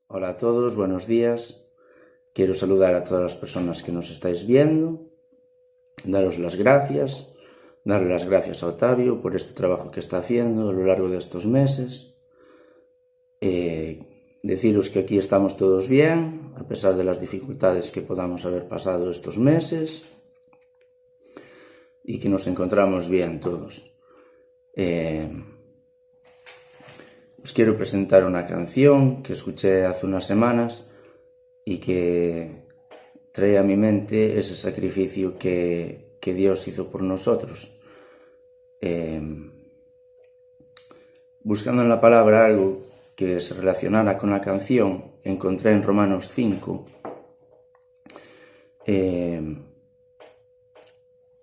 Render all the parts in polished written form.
Hola a todos, buenos días. Quiero saludar a todas las personas que nos estáis viendo, daros las gracias, darle las gracias a Octavio por este trabajo que está haciendo a lo largo de estos meses. Deciros que aquí estamos todos bien, a pesar de las dificultades que podamos haber pasado estos meses, y que nos encontramos bien todos. Os quiero presentar una canción que escuché hace unas semanas y que trae a mi mente ese sacrificio que Dios hizo por nosotros. Buscando en la palabra algo que se relacionara con la canción, encontré en Romanos 5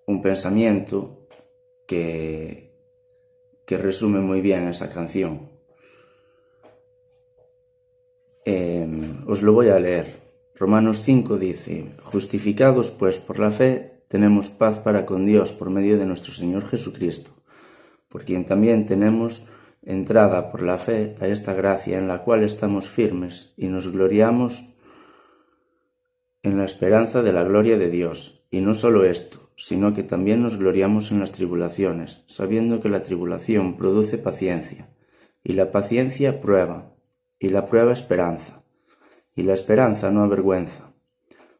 un pensamiento que resume muy bien esa canción. Os lo voy a leer. Romanos 5 dice: justificados pues por la fe, tenemos paz para con Dios por medio de nuestro Señor Jesucristo, por quien también tenemos entrada por la fe a esta gracia en la cual estamos firmes y nos gloriamos en la esperanza de la gloria de Dios. Y no solo esto, sino que también nos gloriamos en las tribulaciones, sabiendo que la tribulación produce paciencia, y la paciencia prueba, y la prueba esperanza, y la esperanza no avergüenza,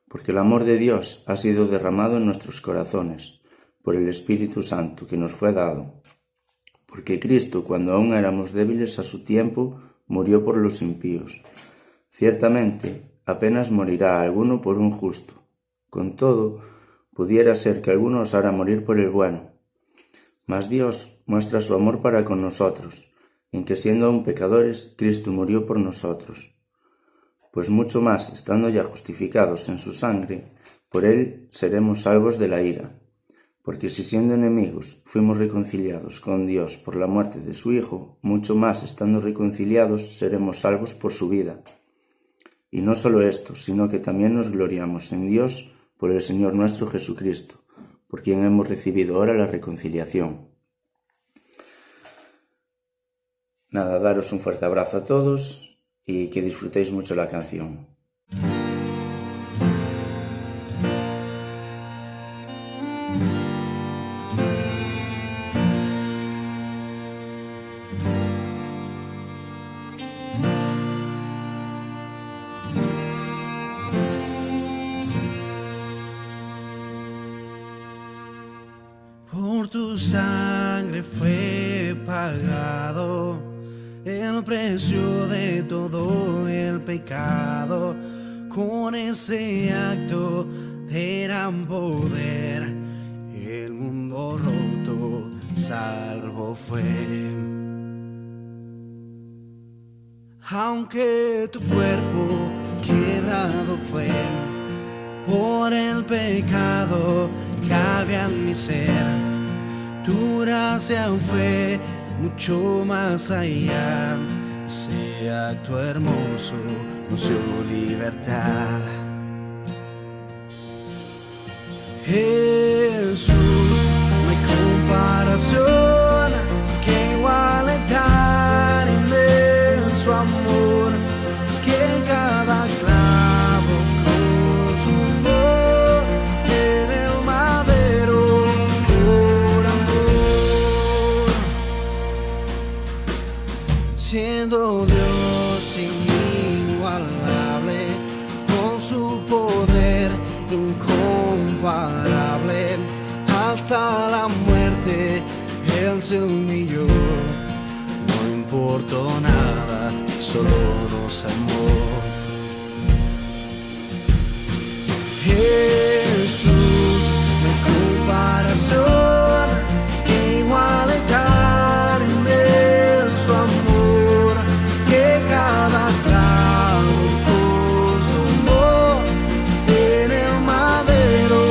porque el amor de Dios ha sido derramado en nuestros corazones por el Espíritu Santo que nos fue dado. Porque Cristo, cuando aún éramos débiles a su tiempo, murió por los impíos. Ciertamente, apenas morirá alguno por un justo. Con todo, pudiera ser que alguno osara morir por el bueno. Mas Dios muestra su amor para con nosotros, en que siendo aún pecadores, Cristo murió por nosotros. Pues mucho más, estando ya justificados en su sangre, por él seremos salvos de la ira. Porque si siendo enemigos fuimos reconciliados con Dios por la muerte de su Hijo, mucho más, estando reconciliados, seremos salvos por su vida. Y no solo esto, sino que también nos gloriamos en Dios por el Señor nuestro Jesucristo, por quien hemos recibido ahora la reconciliación. Nada, daros un fuerte abrazo a todos y que disfrutéis mucho la canción. Por tu sangre fue pagado el precio de todo el pecado. Con ese acto de gran poder, el mundo roto salvo fue. Aunque tu cuerpo quebrado fue por el pecado que había en mi ser, tu gracia fue mucho más allá. Ese acto hermoso nos dio libertad. Jesús, no hay comparación que iguale tan inmenso amor, que cada clavo consumó en el madero por amor. Siendo Dios inigualable, con su poder incomparable, hasta la muerte Él se humilló. No importó nada, solo nos amó. Jesús, no hay comparación que iguale tan inmenso amor, que cada clavo consumó en el madero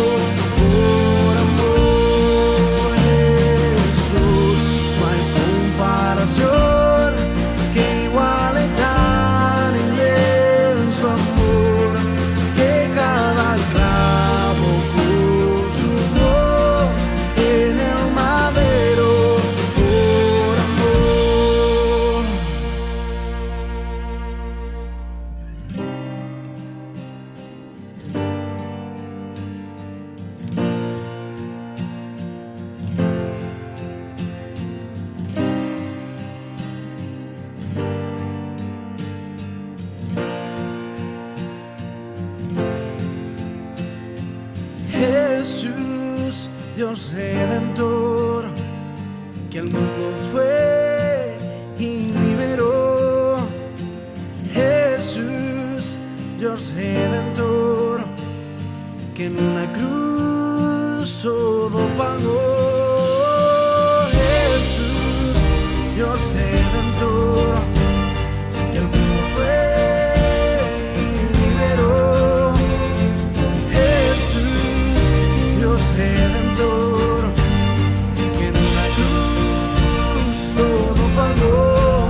por amor. Jesús, no hay comparación que iguale tan inmenso amor, que cada clavo consumó en el madero por amor. Dios redentor, que al mundo fue y liberó. Jesús, Dios redentor, que en una cruz todo pagó. Jesús, Dios redentor, que al mundo fue y liberó. Jesús, Dios redentor, que en una cruz todo pagó.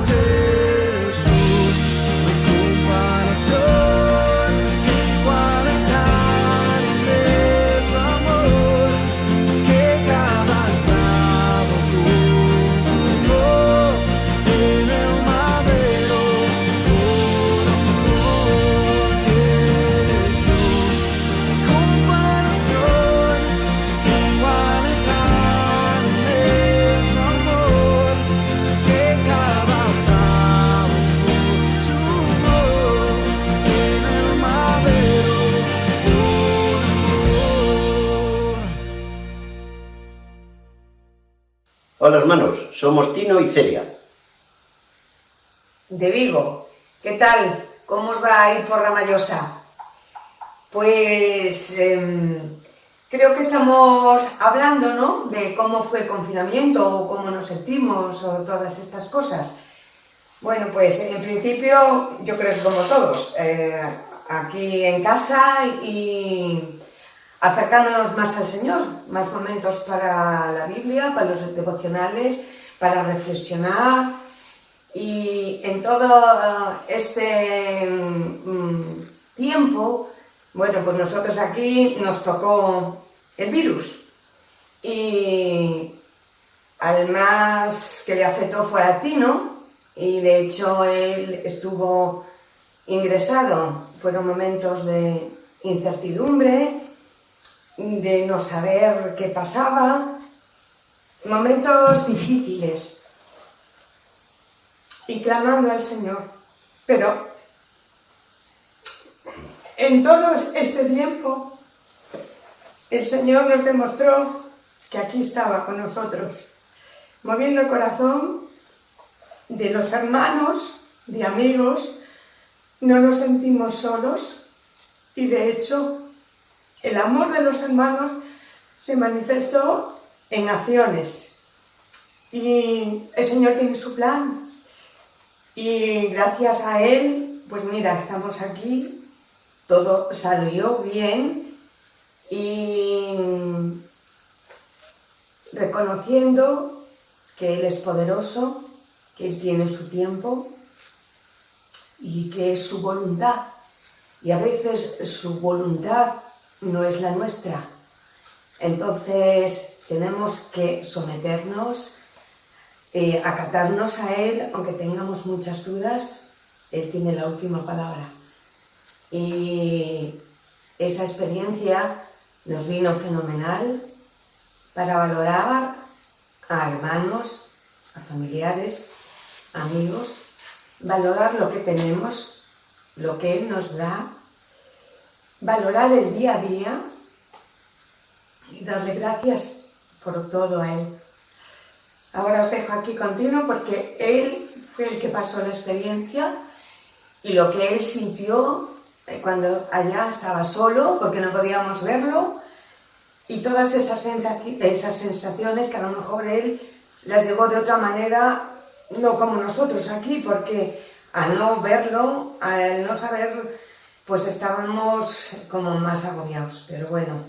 Jesús, no hay comparación que igualar es amor que cada clavo consumió en el madero por amor. Jesús, no hay comparación que igualar es amor que cada clavo consumió en el madero por amor. Hola hermanos, somos Tino y Celia. De Vigo. ¿Qué tal? ¿Cómo os va a ir por Ramallosa? Pues creo que estamos hablando, ¿no?, de cómo fue el confinamiento o cómo nos sentimos o todas estas cosas. Bueno, pues en principio yo creo que como todos, aquí en casa y acercándonos más al Señor, más momentos para la Biblia, para los devocionales, para reflexionar. Y en todo este tiempo, bueno, pues nosotros aquí nos tocó el virus. Y al más que le afectó fue a Tino, y de hecho él estuvo ingresado. Fueron momentos de incertidumbre, de no saber qué pasaba, momentos difíciles. Y clamando al Señor. Pero en todo este tiempo el Señor nos demostró que aquí estaba con nosotros, moviendo el corazón de los hermanos, de amigos. No nos sentimos solos y de hecho el amor de los hermanos se manifestó en acciones. Y el Señor tiene su plan. Y gracias a Él, pues mira, estamos aquí, todo salió bien y reconociendo que Él es poderoso, que Él tiene su tiempo y que es su voluntad. Y a veces su voluntad no es la nuestra. Entonces tenemos que someternos, acatarnos a Él, aunque tengamos muchas dudas. Él tiene la última palabra. Y esa experiencia nos vino fenomenal para valorar a hermanos, a familiares, amigos, valorar lo que tenemos, lo que Él nos da, valorar el día a día y darle gracias por todo a Él. Ahora os dejo aquí con Tino porque él fue el que pasó la experiencia y lo que él sintió cuando allá estaba solo, porque no podíamos verlo, y todas esas sensaciones que a lo mejor él las llevó de otra manera, no como nosotros aquí, porque al no verlo, al no saber, pues estábamos como más agobiados, pero bueno,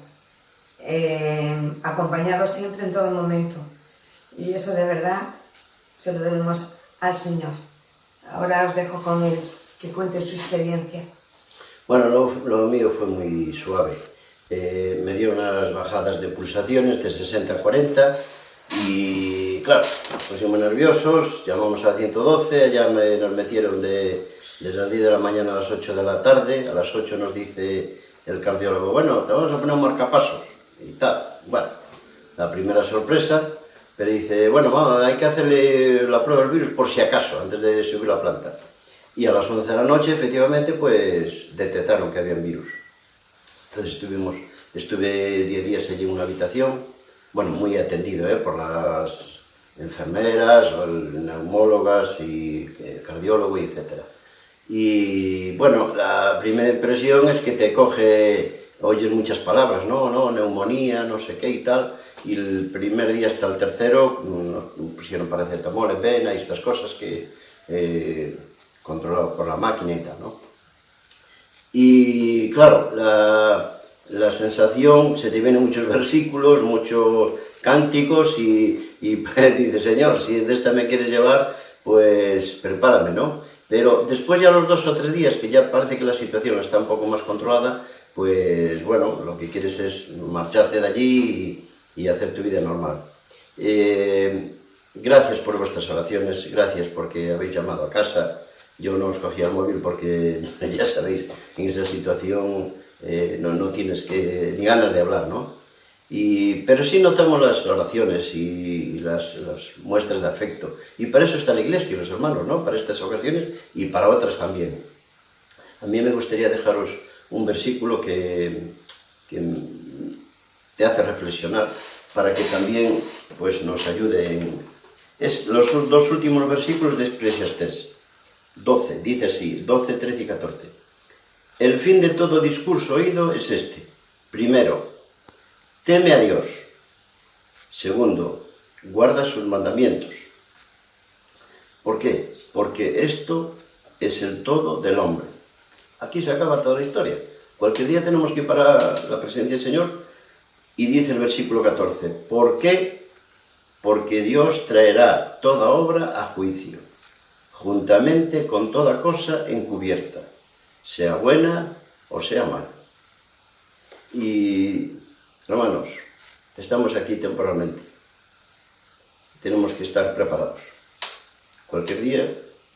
acompañados siempre en todo momento. Y eso de verdad se lo debemos al Señor. Ahora os dejo con Él, que cuente su experiencia. Bueno, lo mío fue muy suave. Me dio unas bajadas de pulsaciones de 60 a 40 y claro, nos pusimos nerviosos, llamamos a 112, allá nos metieron desde las 10 de la mañana a las 8 de la tarde. A las 8 nos dice el cardiólogo, bueno, te vamos a poner un marcapasos y tal. Bueno, la primera sorpresa. Pero dice, bueno, vamos, hay que hacerle la prueba del virus por si acaso, antes de subir la planta. Y a las 11 de la noche, efectivamente, pues detectaron que había un virus. Entonces estuve 10 días allí en una habitación, bueno, muy atendido por las enfermeras, o neumólogas y cardiólogo, etc. Y bueno, la primera impresión es que te coge, oyes muchas palabras, no, neumonía, no sé qué y tal, y el primer día hasta el tercero pusieron paracetamol, Evena y estas cosas que controlado por la máquina y tal, ¿no? Y claro, la sensación, se te vienen muchos versículos, muchos cánticos y dices, Señor, si de esta me quieres llevar, pues prepárame, ¿no? Pero después ya los 2 o 3 días, que ya parece que la situación está un poco más controlada, pues bueno, lo que quieres es marcharte de allí y hacer tu vida normal. Gracias por vuestras oraciones, gracias porque habéis llamado a casa. Yo no os cogía el móvil porque, ya sabéis, en esa situación no tienes ni ganas de hablar, ¿no? Pero sí notamos las oraciones y las muestras de afecto. Y para eso está la Iglesia y los hermanos, ¿no? Para estas ocasiones y para otras también. A mí me gustaría dejaros un versículo que te hace reflexionar para que también pues, nos ayude Es los 2 últimos versículos de Eclesiastés 12, dice así, 12, 13 y 14. El fin de todo discurso oído es este. Primero, teme a Dios. Segundo, guarda sus mandamientos. ¿Por qué? Porque esto es el todo del hombre. Aquí se acaba toda la historia. Cualquier día tenemos que ir para la presencia del Señor y dice el versículo 14, ¿por qué? Porque Dios traerá toda obra a juicio, juntamente con toda cosa encubierta, sea buena o sea mala. Y, hermanos, estamos aquí temporalmente. Tenemos que estar preparados. Cualquier día,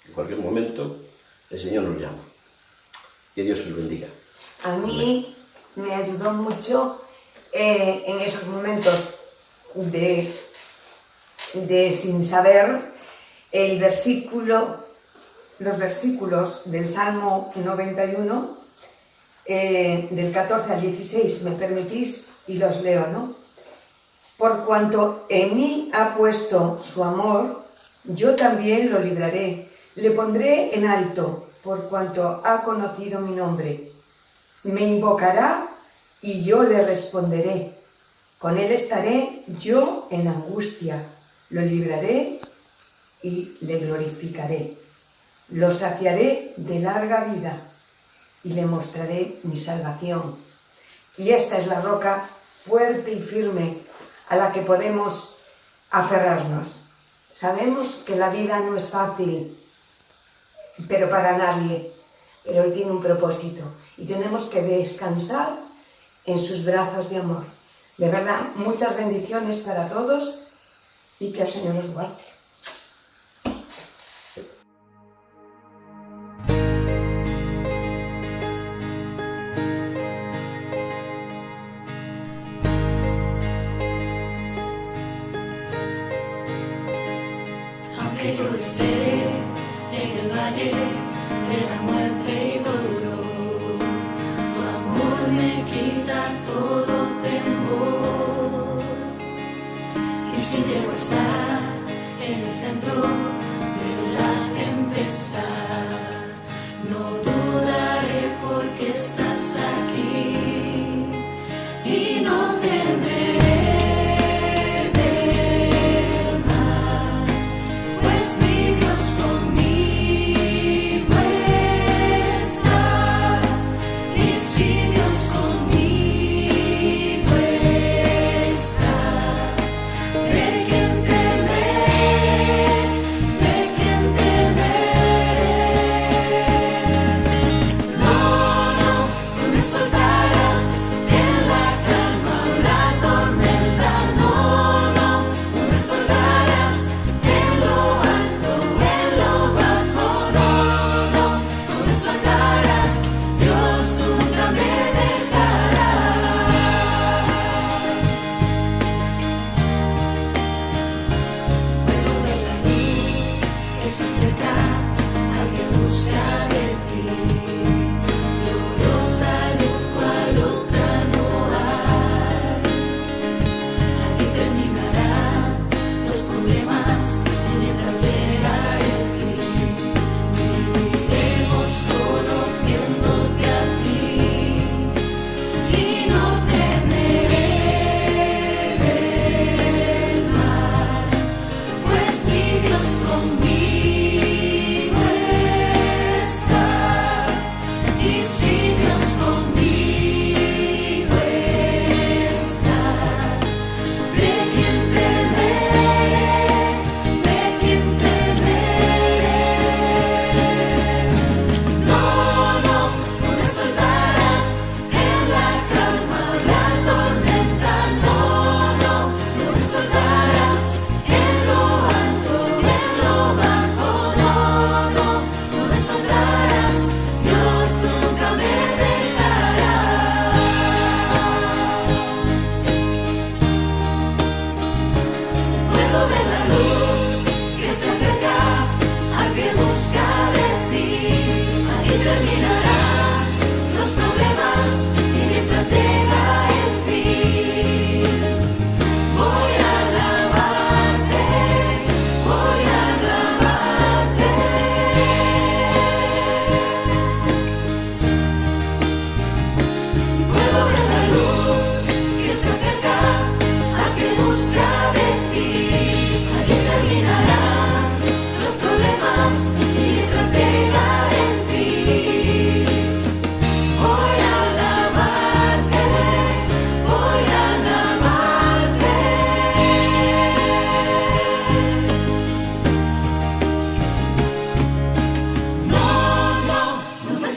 en cualquier momento, el Señor nos llama. Que Dios os bendiga. A mí me ayudó mucho en esos momentos de sin saber los versículos del Salmo 91, del 14 al 16, me permitís, y los leo, ¿no? Por cuanto en mí ha puesto su amor, yo también lo libraré, le pondré en alto, por cuanto ha conocido mi nombre. Me invocará y yo le responderé. Con él estaré yo en angustia, lo libraré y le glorificaré. Lo saciaré de larga vida y le mostraré mi salvación. Y esta es la roca fuerte y firme a la que podemos aferrarnos. Sabemos que la vida no es fácil, pero para nadie, pero Él tiene un propósito y tenemos que descansar en sus brazos de amor. De verdad, muchas bendiciones para todos y que el Señor los guarde. Aunque yo esté en el valle de la muerte y dolor, tu amor me quita todo temor. Y si llego a estar en el centro de la tempestad, no dudaré porque estás aquí y no temeré. Pues mi Dios conmigo.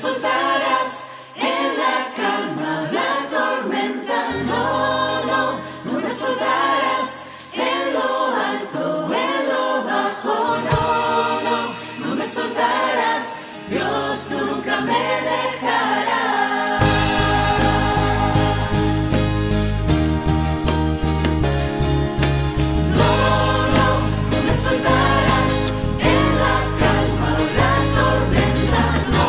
soltarás en la calma o la tormenta, no, no, no me soltarás en lo alto, en lo bajo, no, no, no me soltarás, Dios, tú nunca me dejarás. No, no, no me soltarás en la calma o la tormenta, no,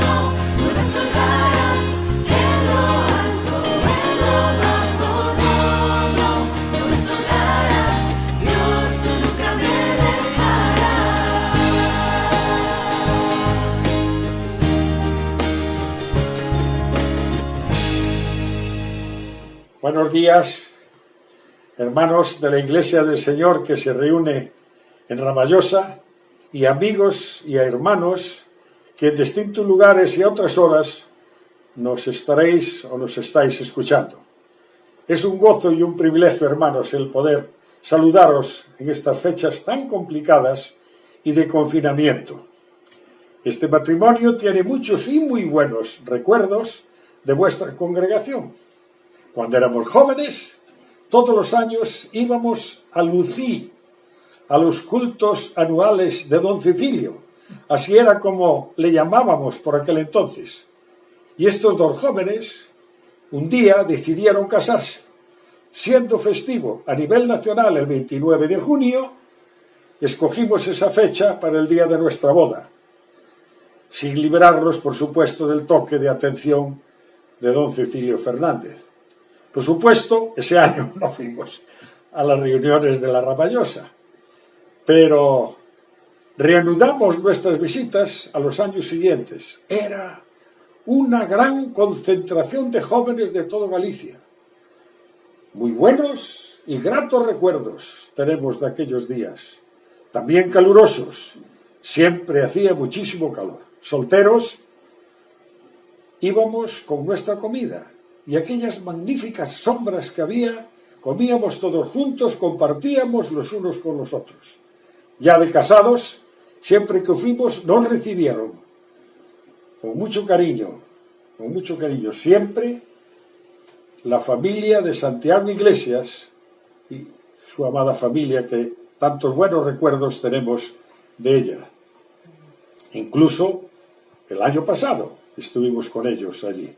no, no me soltarás en lo alto, en lo bajo, no, no, no me soltarás, Dios, tú nunca me dejarás. Buenos días, hermanos de la Iglesia del Señor que se reúne en Ramallosa, y amigos y hermanos que en distintos lugares y a otras horas nos estaréis o nos estáis escuchando. Es un gozo y un privilegio, hermanos, el poder saludaros en estas fechas tan complicadas y de confinamiento. Este matrimonio tiene muchos y muy buenos recuerdos de vuestra congregación. Cuando éramos jóvenes, todos los años íbamos a Lucí, a los cultos anuales de Don Cecilio. Así era como le llamábamos por aquel entonces. Y estos dos jóvenes un día decidieron casarse. Siendo festivo a nivel nacional el 29 de junio, escogimos esa fecha para el día de nuestra boda, sin librarnos, por supuesto, del toque de atención de Don Cecilio Fernández. Por supuesto, ese año no fuimos a las reuniones de la Ramallosa, pero reanudamos nuestras visitas a los años siguientes. Era una gran concentración de jóvenes de toda Galicia. Muy buenos y gratos recuerdos tenemos de aquellos días, también calurosos. Siempre hacía muchísimo calor. Solteros, íbamos con nuestra comida, y aquellas magníficas sombras que había, comíamos todos juntos, compartíamos los unos con los otros. Ya de casados, siempre que fuimos, nos recibieron con mucho cariño, siempre la familia de Santiago Iglesias y su amada familia, que tantos buenos recuerdos tenemos de ella. Incluso el año pasado estuvimos con ellos allí.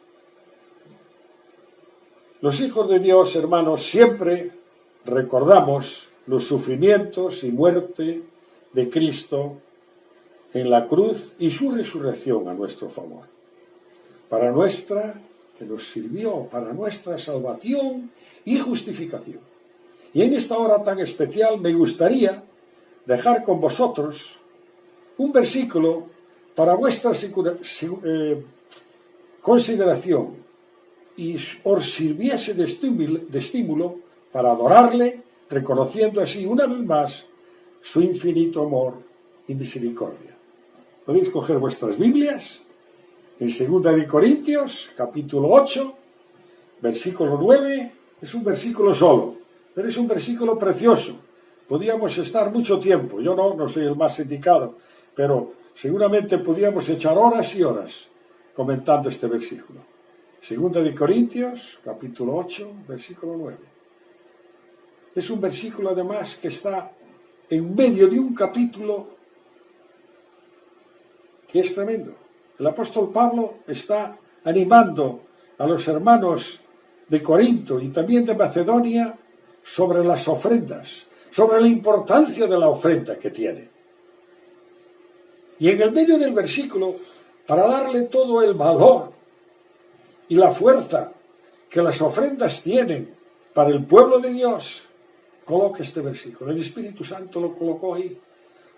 Los hijos de Dios, hermanos, siempre recordamos los sufrimientos y muerte de Cristo en la cruz y su resurrección a nuestro favor, que nos sirvió para nuestra salvación y justificación. Y en esta hora tan especial me gustaría dejar con vosotros un versículo para vuestra consideración, y os sirviese de estímulo para adorarle, reconociendo así una vez más su infinito amor y misericordia. Podéis coger vuestras Biblias en 2 de Corintios, capítulo 8, versículo 9. Es un versículo solo, pero es un versículo precioso. Podíamos estar mucho tiempo, yo no soy el más indicado, pero seguramente podíamos echar horas y horas comentando este versículo. 2 de Corintios, capítulo 8, versículo 9. Es un versículo, además, que está en medio de un capítulo que es tremendo. El apóstol Pablo está animando a los hermanos de Corinto y también de Macedonia sobre las ofrendas, sobre la importancia de la ofrenda que tiene. Y en el medio del versículo, para darle todo el valor y la fuerza que las ofrendas tienen para el pueblo de Dios, coloca este versículo. El Espíritu Santo lo colocó ahí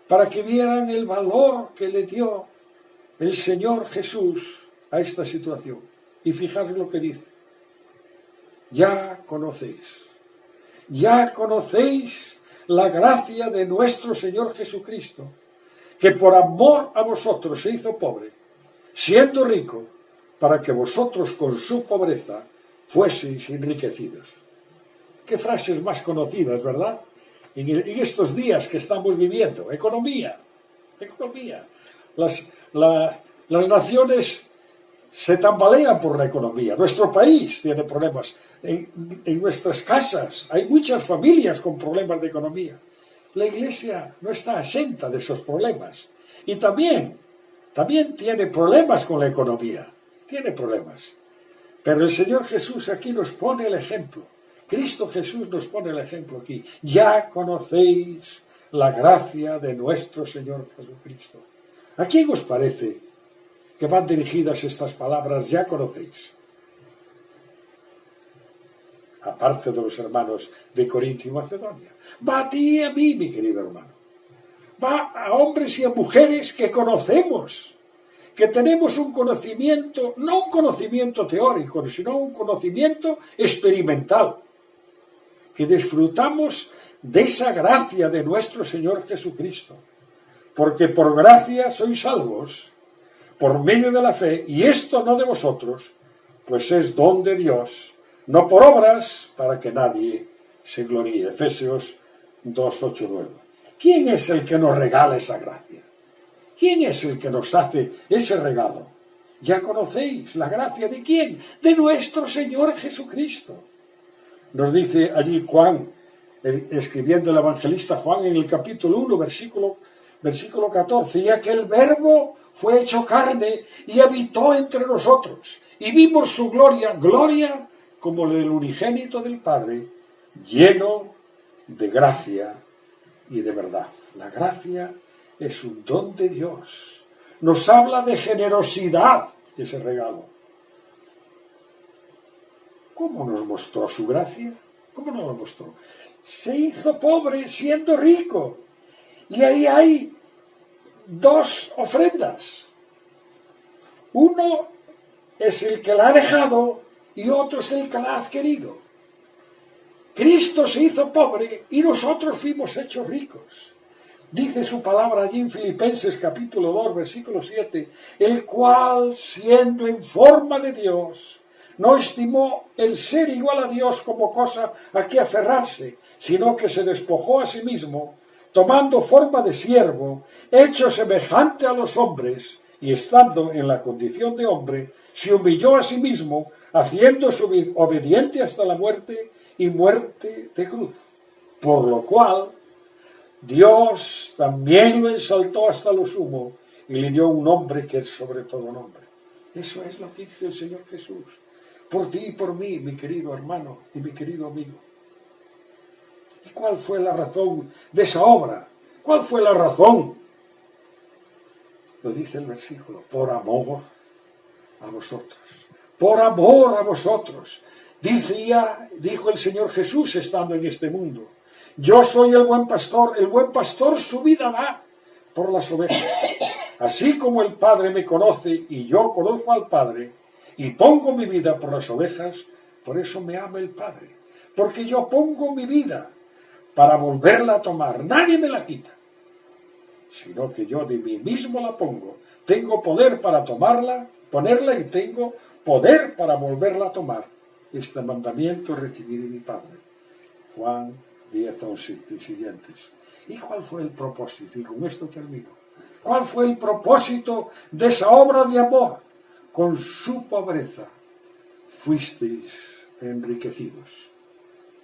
para que vieran el valor que le dio el Señor Jesús a esta situación. Y fijaros lo que dice: ya conocéis la gracia de nuestro Señor Jesucristo, que por amor a vosotros se hizo pobre, siendo rico, para que vosotros con su pobreza fueseis enriquecidos. Qué frases más conocidas, ¿verdad? En estos días que estamos viviendo. Economía. Las naciones se tambalean por la economía. Nuestro país tiene problemas. En nuestras casas hay muchas familias con problemas de economía. La Iglesia no está exenta de esos problemas. Y también tiene problemas con la economía. Tiene problemas. Pero el Señor Jesús aquí nos pone el ejemplo. Cristo Jesús nos pone el ejemplo aquí. Ya conocéis la gracia de nuestro Señor Jesucristo. ¿A quién os parece que van dirigidas estas palabras? Ya conocéis. Aparte de los hermanos de Corinto y Macedonia. Va a ti y a mí, mi querido hermano. Va a hombres y a mujeres que conocemos, que tenemos un conocimiento, no un conocimiento teórico, sino un conocimiento experimental, que disfrutamos de esa gracia de nuestro Señor Jesucristo. Porque por gracia sois salvos, por medio de la fe, y esto no de vosotros, pues es don de Dios, no por obras, para que nadie se gloríe. Efesios 2, 8, 9. ¿Quién es el que nos regala esa gracia? ¿Quién es el que nos hace ese regalo? Ya conocéis la gracia de quién, de nuestro Señor Jesucristo. Nos dice allí Juan, escribiendo el evangelista Juan en el capítulo 1, versículo 14, y aquel verbo fue hecho carne y habitó entre nosotros, y vimos su gloria como la del unigénito del Padre, lleno de gracia y de verdad. La gracia es un don de Dios. Nos habla de generosidad ese regalo. ¿Cómo nos mostró su gracia? ¿Cómo nos lo mostró? Se hizo pobre siendo rico. Y ahí hay dos ofrendas. Uno es el que la ha dejado y otro es el que la ha adquirido. Cristo se hizo pobre y nosotros fuimos hechos ricos. Dice su palabra allí en Filipenses capítulo 2, versículo 7, el cual, siendo en forma de Dios, no estimó el ser igual a Dios como cosa a que aferrarse, sino que se despojó a sí mismo, tomando forma de siervo, hecho semejante a los hombres, y estando en la condición de hombre, se humilló a sí mismo, haciéndose obediente hasta la muerte y muerte de cruz. Por lo cual, Dios también lo exaltó hasta lo sumo y le dio un nombre que es sobre todo nombre. Eso es lo que dice el Señor Jesús. Por ti y por mí, mi querido hermano y mi querido amigo. ¿Y cuál fue la razón de esa obra? ¿Cuál fue la razón? Lo dice el versículo, por amor a vosotros. Por amor a vosotros. Dijo el Señor Jesús estando en este mundo. Yo soy el buen pastor su vida da por las ovejas. Así como el Padre me conoce y yo conozco al Padre, y pongo mi vida por las ovejas, por eso me ama el Padre. Porque yo pongo mi vida para volverla a tomar. Nadie me la quita, sino que yo de mí mismo la pongo. Tengo poder para ponerla y tengo poder para volverla a tomar. Este mandamiento recibí de mi Padre. Juan 10, 11 y siguientes. ¿Y cuál fue el propósito? Y con esto termino. ¿Cuál fue el propósito de esa obra de amor? Con su pobreza fuisteis enriquecidos.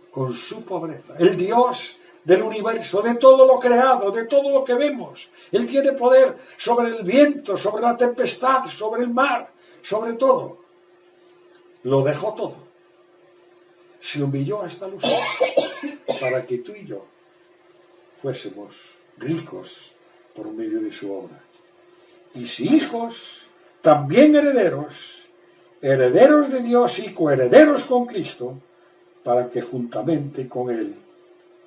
Con su pobreza. El Dios del universo, de todo lo creado, de todo lo que vemos. Él tiene poder sobre el viento, sobre la tempestad, sobre el mar, sobre todo. Lo dejó todo. Se humilló hasta los ojos para que tú y yo fuésemos ricos por medio de su obra. Y si hijos, también herederos, herederos de Dios y coherederos con Cristo, para que juntamente con Él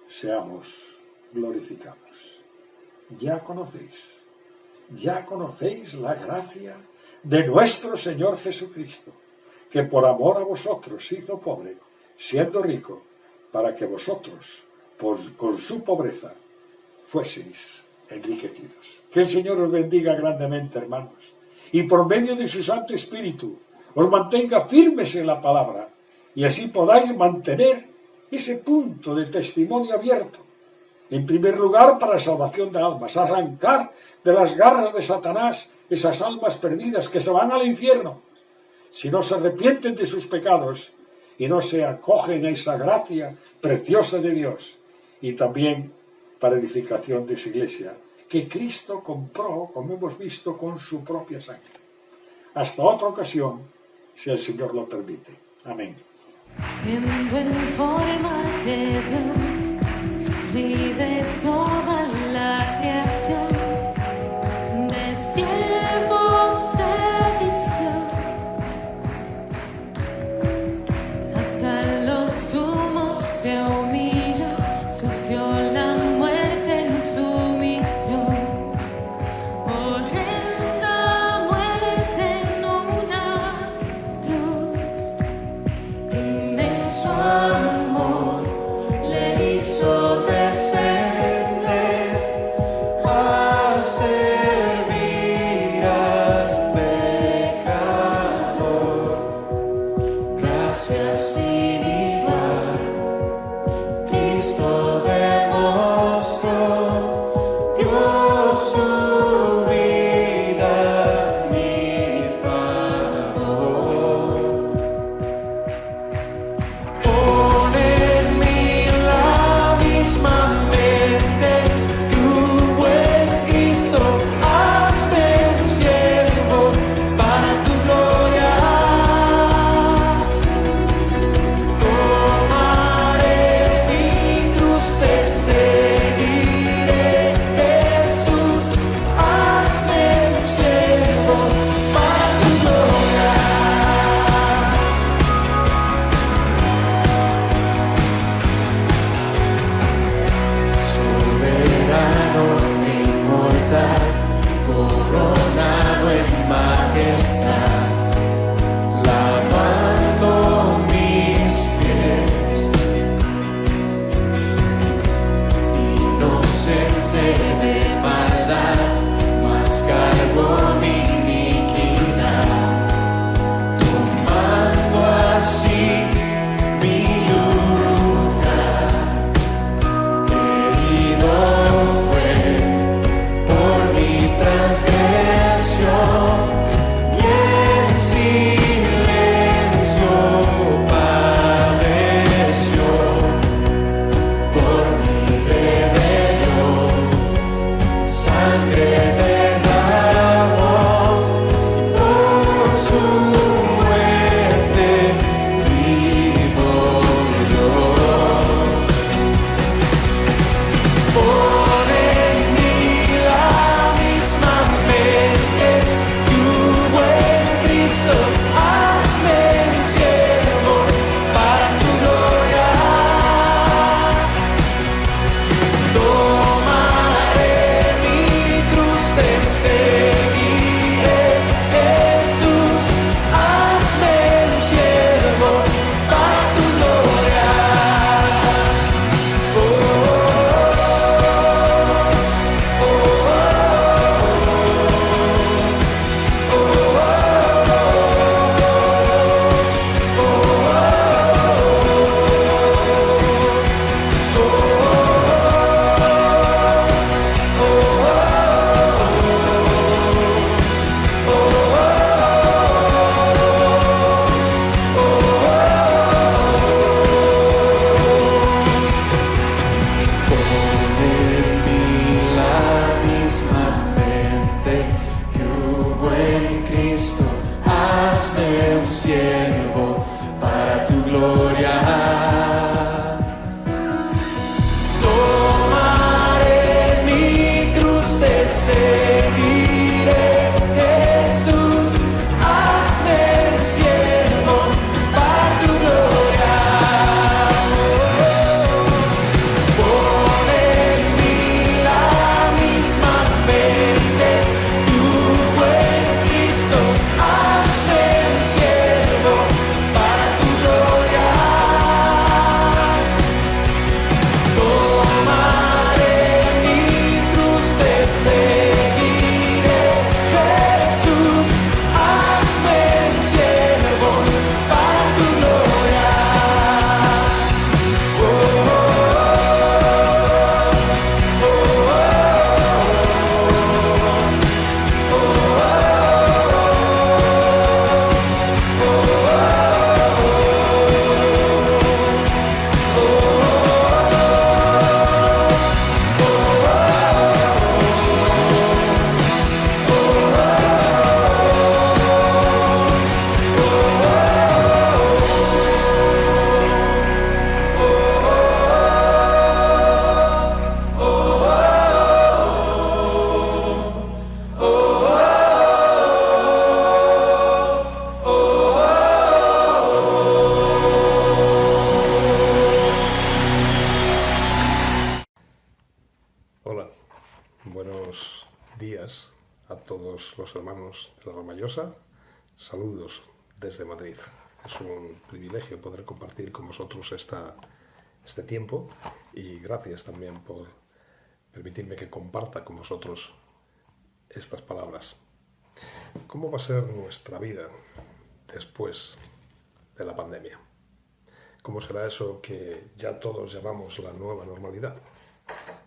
seamos glorificados. Ya conocéis la gracia de nuestro Señor Jesucristo, que por amor a vosotros se hizo pobre, siendo rico, para que vosotros, con su pobreza, fueseis enriquecidos. Que el Señor os bendiga grandemente, hermanos, y por medio de su Santo Espíritu os mantenga firmes en la palabra, y así podáis mantener ese punto de testimonio abierto, en primer lugar para salvación de almas, arrancar de las garras de Satanás esas almas perdidas que se van al infierno si no se arrepienten de sus pecados y no se acogen a esa gracia preciosa de Dios, y también para edificación de su iglesia, que Cristo compró, como hemos visto, con su propia sangre. Hasta otra ocasión, si el Señor lo permite. Amén. Siendo en forma de Dios, vive toda la creación, de siervos servicio, hasta los sumos se humilló, sufrió la muerte en sumisión, horrenda muerte en una cruz. Inmenso amor le hizo descender a servir al pecador. Gracias sin igual, Cristo demostró, dio su vida a mi favor. Pon en mí la misma mente que hubo en Cristo, hazme un siervo para tu gloria. Tomaré mi cruz, te seguiré, Jesús, hazme un siervo para tu gloria. Soberano e inmortal, coronado en majestad, lavando mis pies, inocente de maldad, mas cargó mi iniquidad, tomando así mi lugar. Herido fue por mi transgresión y en silencio padeció por mi rebelión. Sangre derramó y por su muerte vivo yo. Pon en mí la misma mente que hubo en Cristo, hazme un siervo para tu gloria. Tomaré mi cruz, te seguiré, Jesús, hazme un siervo para tu gloria. Pon en mí la misma mente que hubo en Cristo, hazme un siervo para tu gloria. Tomaré mi cruz, te seguiré, Jesús, hazme un siervo para tu gloria. Pon en mí la misma mente que hubo en Cristo, hazme un siervo para tu gloria. los hermanos de la Ramallosa. Saludos desde Madrid. Es un privilegio poder compartir con vosotros este tiempo y gracias también por permitirme que comparta con vosotros estas palabras. ¿Cómo va a ser nuestra vida después de la pandemia? ¿Cómo será eso que ya todos llamamos la nueva normalidad?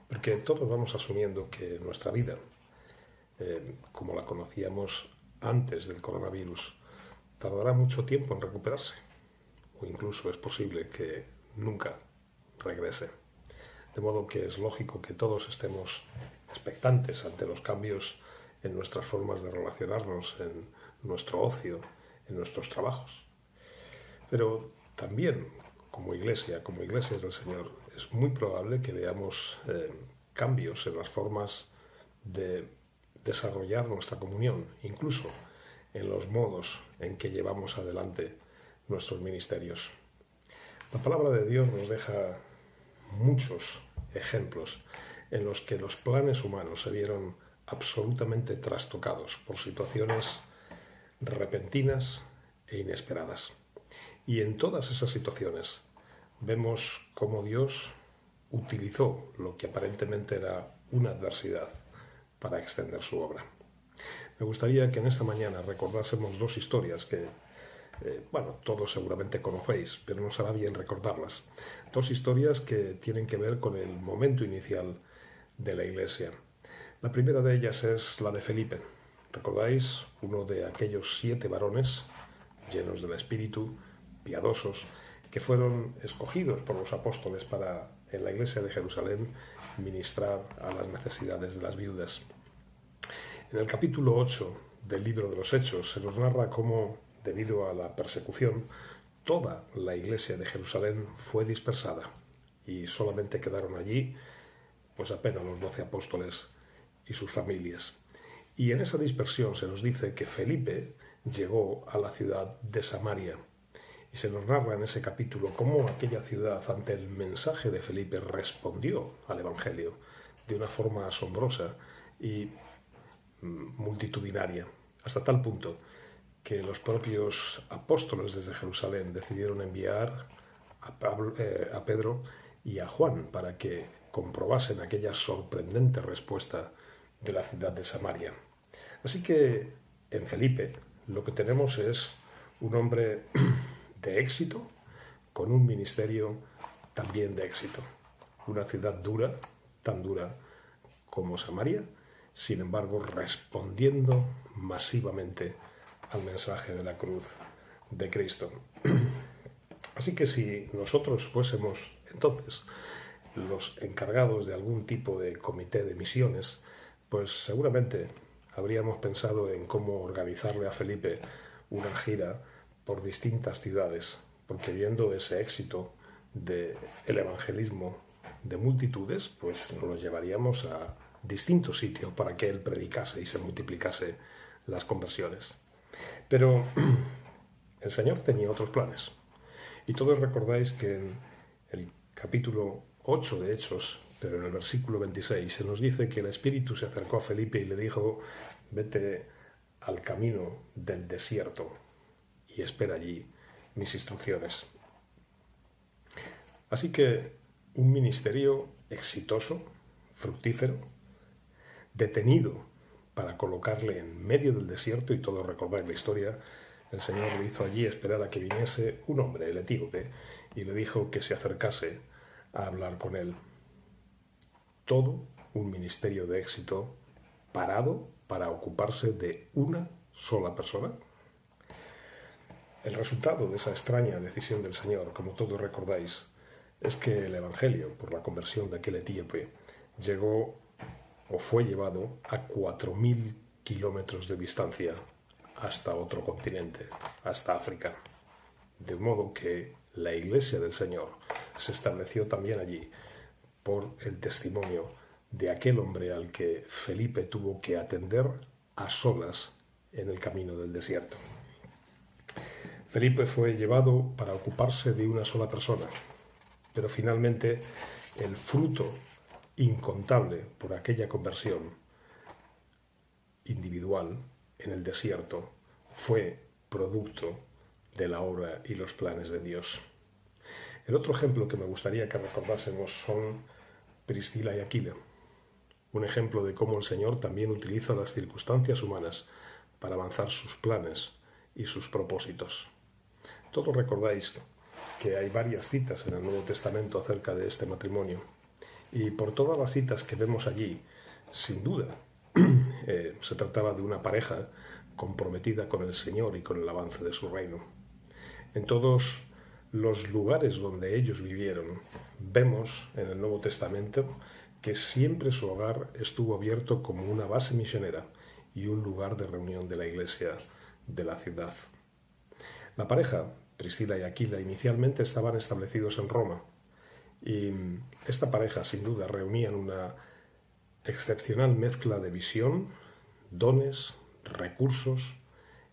Porque todos vamos asumiendo que nuestra vida, como la conocíamos antes del coronavirus, tardará mucho tiempo en recuperarse, o incluso es posible que nunca regrese. De modo que es lógico que todos estemos expectantes ante los cambios en nuestras formas de relacionarnos, en nuestro ocio, en nuestros trabajos. Pero también, como iglesias del Señor, es muy probable que veamos cambios en las formas de desarrollar nuestra comunión, incluso en los modos en que llevamos adelante nuestros ministerios. La palabra de Dios nos deja muchos ejemplos en los que los planes humanos se vieron absolutamente trastocados por situaciones repentinas e inesperadas. Y en todas esas situaciones vemos cómo Dios utilizó lo que aparentemente era una adversidad para extender su obra. Me gustaría que en esta mañana recordásemos dos historias que, todos seguramente conocéis, pero nos hará bien recordarlas. Dos historias que tienen que ver con el momento inicial de la Iglesia. La primera de ellas es la de Felipe. ¿Recordáis? Uno de aquellos 7 varones llenos del Espíritu, piadosos, que fueron escogidos por los apóstoles para, en la iglesia de Jerusalén, ministrar a las necesidades de las viudas. En el capítulo 8 del libro de los Hechos se nos narra cómo, debido a la persecución, toda la iglesia de Jerusalén fue dispersada y solamente quedaron allí pues apenas los 12 apóstoles y sus familias. Y en esa dispersión se nos dice que Felipe llegó a la ciudad de Samaria. Y se nos narra en ese capítulo cómo aquella ciudad, ante el mensaje de Felipe, respondió al Evangelio de una forma asombrosa y multitudinaria, hasta tal punto que los propios apóstoles desde Jerusalén decidieron enviar a Pedro y a Juan para que comprobasen aquella sorprendente respuesta de la ciudad de Samaria. Así que en Felipe lo que tenemos es un hombre de éxito, con un ministerio también de éxito. Una ciudad dura, tan dura como Samaria, sin embargo respondiendo masivamente al mensaje de la cruz de Cristo. Así que si nosotros fuésemos entonces los encargados de algún tipo de comité de misiones, pues seguramente habríamos pensado en cómo organizarle a Felipe una gira por distintas ciudades, porque viendo ese éxito del evangelismo de multitudes, pues nos lo llevaríamos a distintos sitios para que él predicase y se multiplicase las conversiones. Pero el Señor tenía otros planes. Y todos recordáis que en el capítulo 8 de Hechos, pero en el versículo 26, se nos dice que el Espíritu se acercó a Felipe y le dijo: vete al camino del desierto y espera allí mis instrucciones. Así que un ministerio exitoso, fructífero, detenido para colocarle en medio del desierto, y todos recordáis la historia, el Señor le hizo allí esperar a que viniese un hombre, el etíope, y le dijo que se acercase a hablar con él. Todo un ministerio de éxito parado para ocuparse de una sola persona. El resultado de esa extraña decisión del Señor, como todos recordáis, es que el Evangelio, por la conversión de aquel etíope, llegó o fue llevado a 4.000 kilómetros de distancia hasta otro continente, hasta África. De modo que la Iglesia del Señor se estableció también allí por el testimonio de aquel hombre al que Felipe tuvo que atender a solas en el camino del desierto. Felipe fue llevado para ocuparse de una sola persona, pero finalmente el fruto incontable por aquella conversión individual en el desierto fue producto de la obra y los planes de Dios. El otro ejemplo que me gustaría que recordásemos son Priscila y Aquila, un ejemplo de cómo el Señor también utiliza las circunstancias humanas para avanzar sus planes y sus propósitos. Todos recordáis que hay varias citas en el Nuevo Testamento acerca de este matrimonio, y por todas las citas que vemos allí, sin duda, se trataba de una pareja comprometida con el Señor y con el avance de su reino. En todos los lugares donde ellos vivieron, vemos en el Nuevo Testamento que siempre su hogar estuvo abierto como una base misionera y un lugar de reunión de la iglesia de la ciudad. La pareja, Priscila y Aquila, inicialmente estaban establecidos en Roma, y esta pareja sin duda reunían una excepcional mezcla de visión, dones, recursos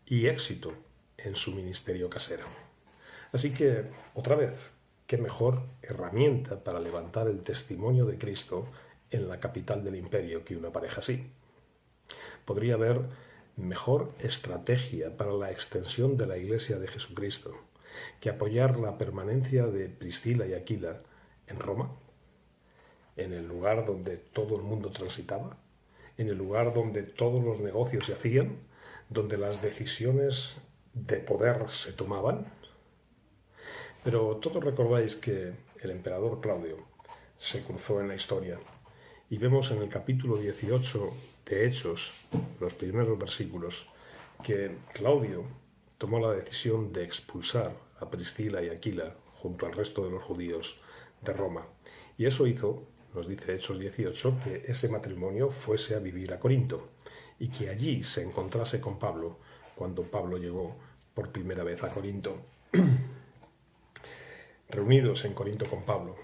y éxito en su ministerio casero. Así que, otra vez, qué mejor herramienta para levantar el testimonio de Cristo en la capital del imperio que una pareja así. Podría haber mejor estrategia para la extensión de la Iglesia de Jesucristo que apoyar la permanencia de Priscila y Aquila en Roma, en el lugar donde todo el mundo transitaba, en el lugar donde todos los negocios se hacían, donde las decisiones de poder se tomaban. Pero todos recordáis que el emperador Claudio se cruzó en la historia, y vemos en el capítulo 18 de Hechos, los primeros versículos, que Claudio tomó la decisión de expulsar a Priscila y Aquila junto al resto de los judíos de Roma. Y eso hizo, nos dice Hechos 18, que ese matrimonio fuese a vivir a Corinto y que allí se encontrase con Pablo cuando Pablo llegó por primera vez a Corinto. Reunidos en Corinto con Pablo,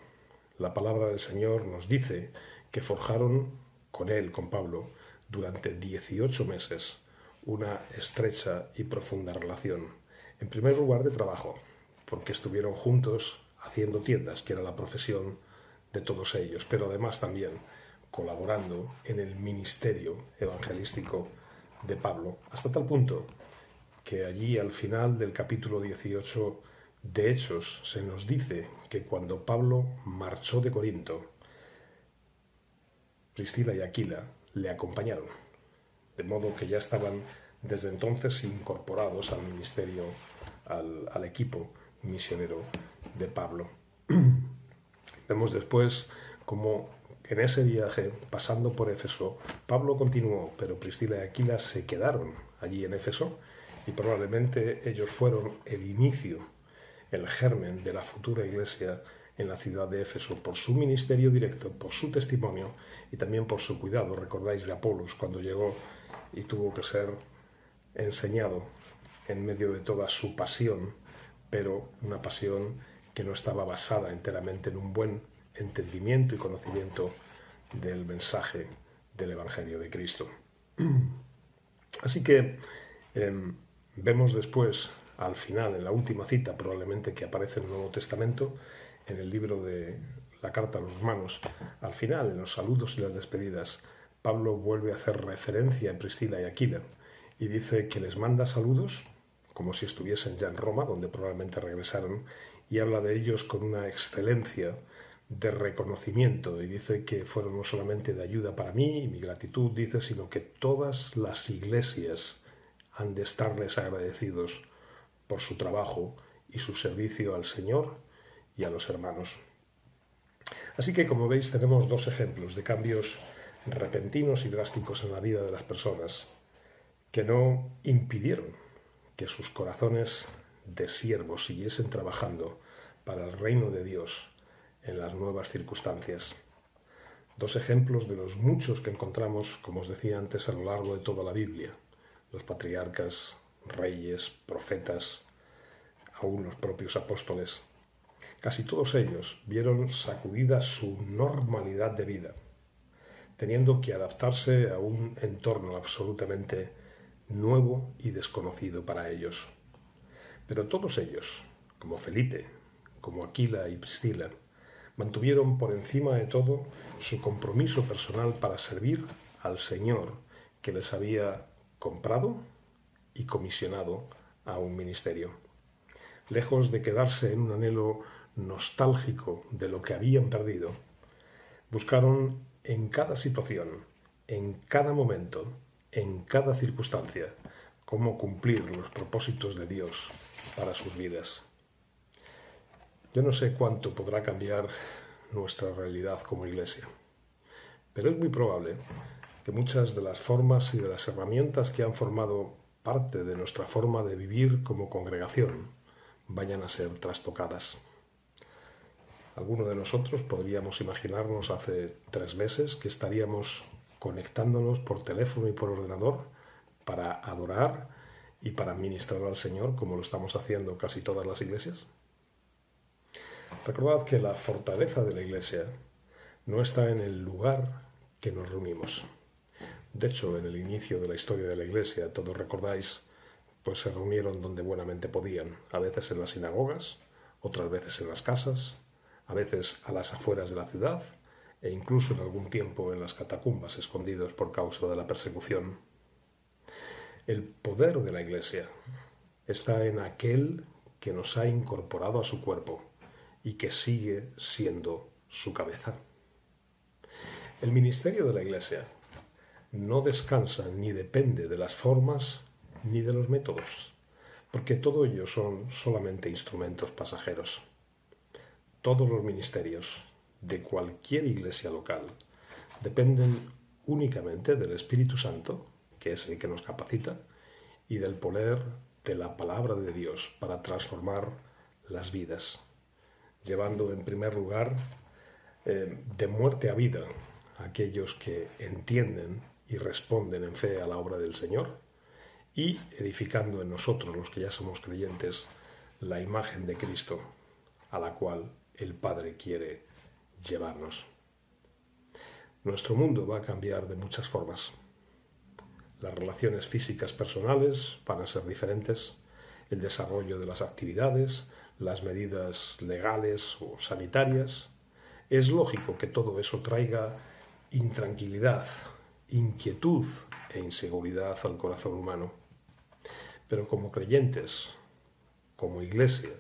la palabra del Señor nos dice que forjaron con él, con Pablo, durante 18 meses una estrecha y profunda relación. En primer lugar, de trabajo, porque estuvieron juntos haciendo tiendas, que era la profesión de todos ellos, pero además también colaborando en el ministerio evangelístico de Pablo, hasta tal punto que allí al final del capítulo 18 de Hechos se nos dice que cuando Pablo marchó de Corinto, Priscila y Aquila le acompañaron, de modo que ya estaban desde entonces incorporados al ministerio, al equipo misionero de Pablo. Vemos después cómo en ese viaje, pasando por Éfeso, Pablo continuó, pero Priscila y Aquila se quedaron allí en Éfeso, y probablemente ellos fueron el inicio, el germen de la futura iglesia en la ciudad de Éfeso, por su ministerio directo, por su testimonio y también por su cuidado. Recordáis de Apolos cuando llegó y tuvo que ser enseñado en medio de toda su pasión, pero una pasión que no estaba basada enteramente en un buen entendimiento y conocimiento del mensaje del Evangelio de Cristo. Así que vemos después, al final, en la última cita probablemente que aparece en el Nuevo Testamento, en el libro de la carta a los Romanos, al final, en los saludos y las despedidas, Pablo vuelve a hacer referencia a Priscila y Aquila y dice que les manda saludos como si estuviesen ya en Roma, donde probablemente regresaron, y habla de ellos con una excelencia de reconocimiento, y dice que fueron no solamente de ayuda para mí y mi gratitud, dice, sino que todas las iglesias han de estarles agradecidos por su trabajo y su servicio al Señor y a los hermanos. Así que, como veis, tenemos dos ejemplos de cambios repentinos y drásticos en la vida de las personas que no impidieron que sus corazones de siervos siguiesen trabajando para el reino de Dios en las nuevas circunstancias. Dos ejemplos de los muchos que encontramos, como os decía antes, a lo largo de toda la Biblia. Los patriarcas, reyes, profetas, aún los propios apóstoles. Casi todos ellos vieron sacudida su normalidad de vida, teniendo que adaptarse a un entorno absolutamente nuevo y desconocido para ellos. Pero todos ellos, como Felipe, como Aquila y Priscila, mantuvieron por encima de todo su compromiso personal para servir al Señor que les había comprado, y comisionado a un ministerio. Lejos de quedarse en un anhelo nostálgico de lo que habían perdido, buscaron en cada situación, en cada momento, en cada circunstancia, cómo cumplir los propósitos de Dios para sus vidas. Yo no sé cuánto podrá cambiar nuestra realidad como Iglesia, pero es muy probable que muchas de las formas y de las herramientas que han formado parte de nuestra forma de vivir como congregación vayan a ser trastocadas. Algunos de nosotros podríamos imaginarnos hace 3 meses que estaríamos conectándonos por teléfono y por ordenador para adorar y para ministrar al Señor, como lo estamos haciendo casi todas las iglesias. Recordad que la fortaleza de la Iglesia no está en el lugar que nos reunimos. De hecho, en el inicio de la historia de la Iglesia, todos recordáis, pues se reunieron donde buenamente podían, a veces en las sinagogas, otras veces en las casas, a veces a las afueras de la ciudad e incluso en algún tiempo en las catacumbas, escondidos por causa de la persecución. El poder de la Iglesia está en aquel que nos ha incorporado a su cuerpo y que sigue siendo su cabeza. El ministerio de la Iglesia no descansa ni depende de las formas ni de los métodos, porque todo ello son solamente instrumentos pasajeros. Todos los ministerios de cualquier iglesia local dependen únicamente del Espíritu Santo, que es el que nos capacita, y del poder de la palabra de Dios para transformar las vidas, llevando en primer lugar de muerte a vida a aquellos que entienden y responden en fe a la obra del Señor, y edificando en nosotros, los que ya somos creyentes, la imagen de Cristo a la cual el Padre quiere llevarnos. Nuestro mundo va a cambiar de muchas formas. Las relaciones físicas personales van a ser diferentes, el desarrollo de las actividades, las medidas legales o sanitarias. Es lógico que todo eso traiga intranquilidad, inquietud e inseguridad al corazón humano. Pero como creyentes, como Iglesia,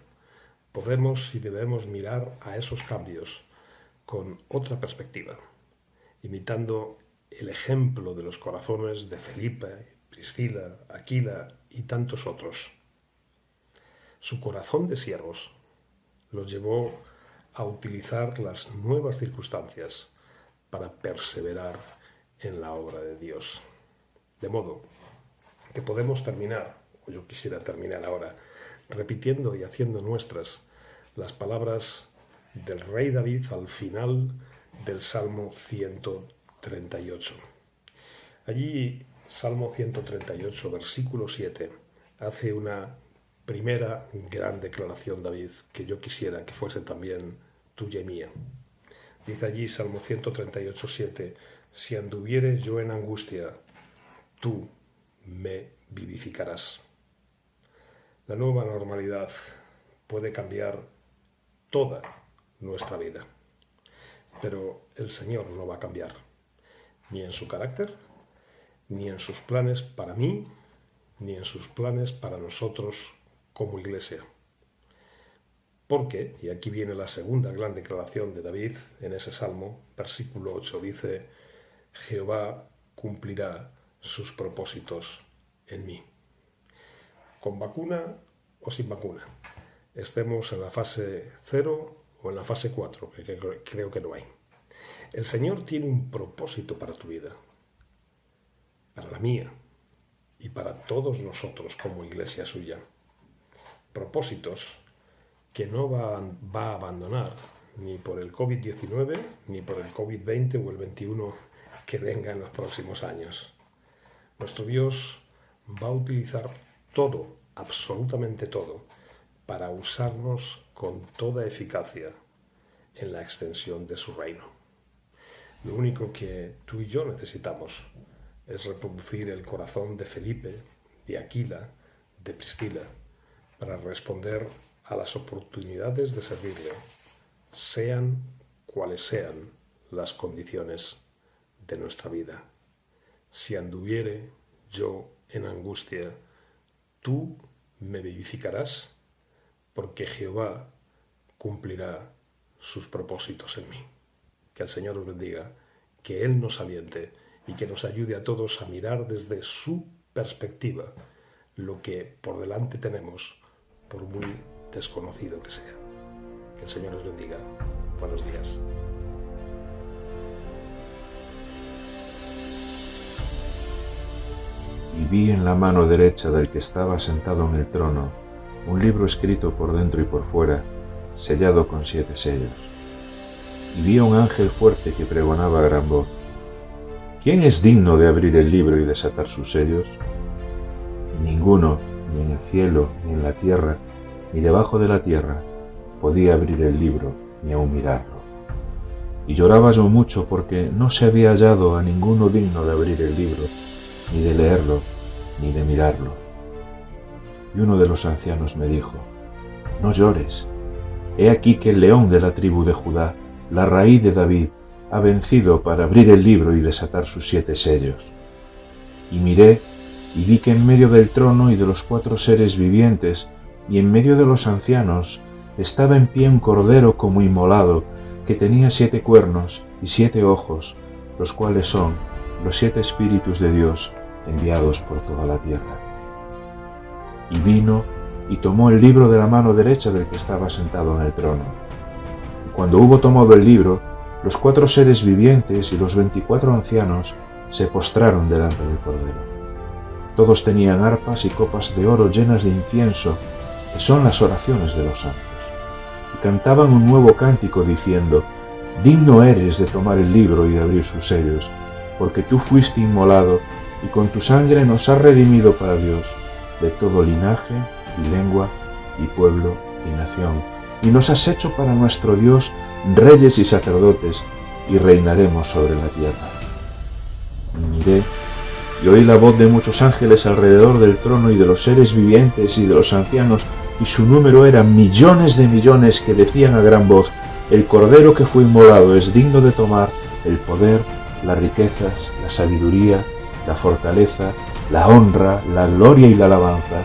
podemos y debemos mirar a esos cambios con otra perspectiva, imitando el ejemplo de los corazones de Felipe, Priscila, Aquila y tantos otros. Su corazón de siervos los llevó a utilizar las nuevas circunstancias para perseverar en la obra de Dios. De modo que podemos terminar, o yo quisiera terminar ahora, repitiendo y haciendo nuestras las palabras del rey David al final del Salmo 138. Allí, Salmo 138, versículo 7, hace una primera gran declaración David, que yo quisiera que fuese también tuya y mía. Dice allí, Salmo 138, 7, si anduviere yo en angustia, tú me vivificarás. La nueva normalidad puede cambiar toda nuestra vida, pero el Señor no va a cambiar, ni en su carácter, ni en sus planes para mí, ni en sus planes para nosotros como Iglesia. Porque, y aquí viene la segunda gran declaración de David en ese Salmo, versículo 8, dice, Jehová cumplirá sus propósitos en mí. Con vacuna o sin vacuna, estemos en la fase 0 o en la fase 4, que creo que no hay. El Señor tiene un propósito para tu vida, para la mía y para todos nosotros como iglesia suya. Propósitos que no va a abandonar ni por el COVID-19, ni por el COVID-20 o el 21 que venga en los próximos años. Nuestro Dios va a utilizar todo, absolutamente todo, para usarnos con toda eficacia en la extensión de su reino. Lo único que tú y yo necesitamos es reproducir el corazón de Felipe, de Aquila, de Priscila, para responder a las oportunidades de servirle, sean cuales sean las condiciones de nuestra vida. Si anduviere yo en angustia, tú me vivificarás, porque Jehová cumplirá sus propósitos en mí. Que el Señor os bendiga, que Él nos aliente y que nos ayude a todos a mirar desde su perspectiva lo que por delante tenemos, por muy desconocido que sea. Que el Señor os bendiga. Buenos días. Y vi en la mano derecha del que estaba sentado en el trono un libro escrito por dentro y por fuera, sellado con 7 sellos. Y vi a un ángel fuerte que pregonaba a gran voz: ¿Quién es digno de abrir el libro y desatar sus sellos? Y ninguno, ni en el cielo, ni en la tierra, ni debajo de la tierra, podía abrir el libro, ni aun mirarlo. Y lloraba yo mucho porque no se había hallado a ninguno digno de abrir el libro, ni de leerlo, ni de mirarlo. Y uno de los ancianos me dijo: No llores, he aquí que el león de la tribu de Judá, la raíz de David, ha vencido para abrir el libro y desatar sus 7 sellos. Y miré, y vi que en medio del trono y de los 4 seres vivientes, y en medio de los ancianos, estaba en pie un cordero como inmolado, que tenía 7 cuernos y 7 ojos, los cuales son los 7 espíritus de Dios enviados por toda la tierra. Y vino y tomó el libro de la mano derecha del que estaba sentado en el trono. Y cuando hubo tomado el libro, los 4 seres vivientes y los 24 ancianos se postraron delante del cordero. Todos tenían arpas y copas de oro llenas de incienso, que son las oraciones de los santos. Y cantaban un nuevo cántico diciendo: Digno eres de tomar el libro y de abrir sus sellos, porque tú fuiste inmolado, y con tu sangre nos has redimido para Dios, de todo linaje, y lengua, y pueblo, y nación, y nos has hecho para nuestro Dios reyes y sacerdotes, y reinaremos sobre la tierra. Y miré, y oí la voz de muchos ángeles alrededor del trono y de los seres vivientes y de los ancianos, y su número era millones de millones, que decían a gran voz: El cordero que fue inmolado es digno de tomar el poder, las riquezas, la sabiduría, la fortaleza, la honra, la gloria y la alabanza,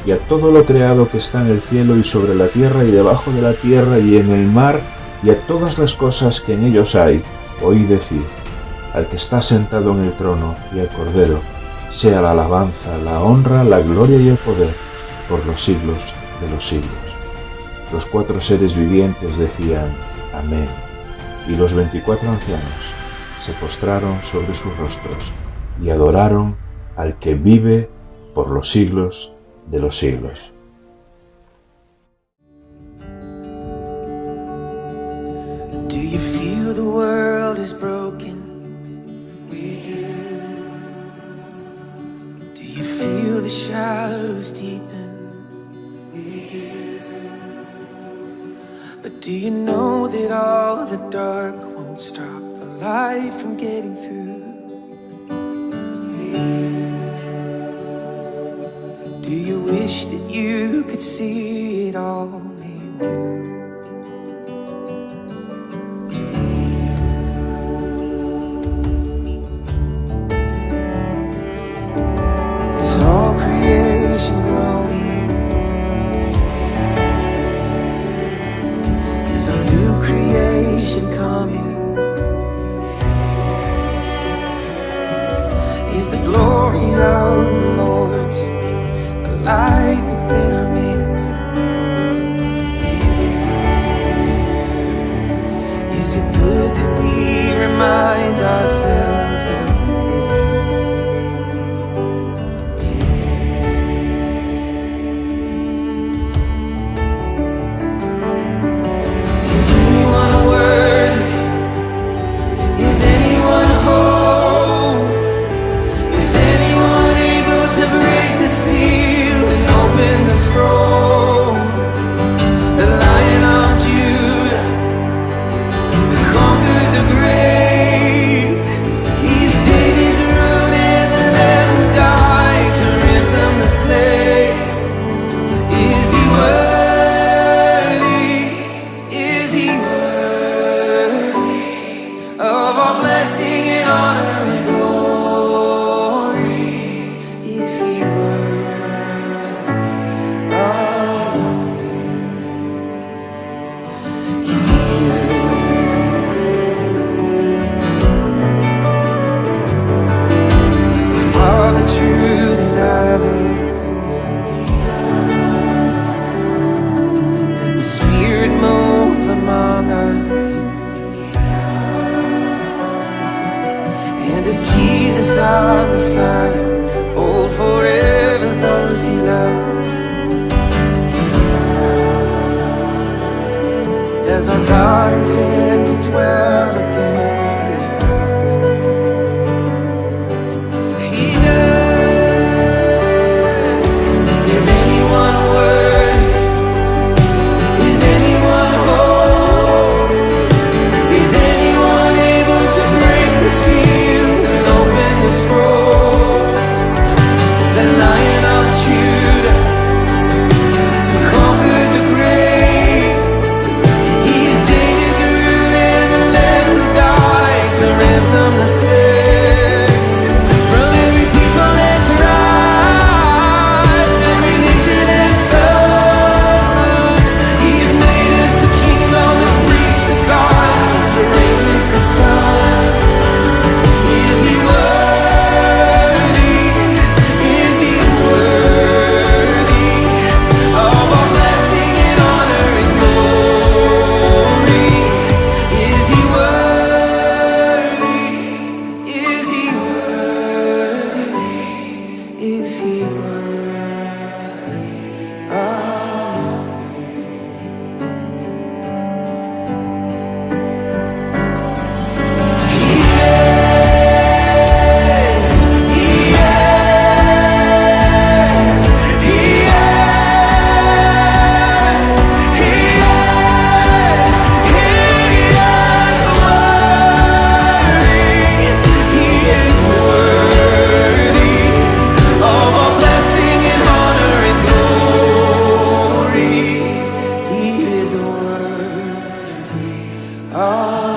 y a todo lo creado que está en el cielo y sobre la tierra y debajo de la tierra y en el mar, y a todas las cosas que en ellos hay, oí decir: Al que está sentado en el trono y al Cordero, sea la alabanza, la honra, la gloria y el poder, por los siglos de los siglos. Los 4 seres vivientes decían: Amén. Y los 24 ancianos se postraron sobre sus rostros y adoraron al que vive por los siglos de los siglos. Do you feel the world is broken? We do. Do you feel the shadows deepen? We do. But do you know that all the dark won't stop the light from getting through? Do you wish that you could see it all made new? Is all creation groaning? Is a new creation coming? Is the glory of the Lord to be the light within our midst? Does our God intend to dwell again with us? He does. Is anyone worthy? Is anyone whole? Is anyone able to break the seal and open the scroll? The Lion of Judah, who conquered the grave. He is David's root and the Lamb who died to ransom the slave. From every people and tribe, every nation and tongue, He has made us a kingdom and priest of God to reign with the Son. Is He worthy? Is He worthy of all blessing and honor and glory? Is He worthy? Is He worthy? Is He worthy of all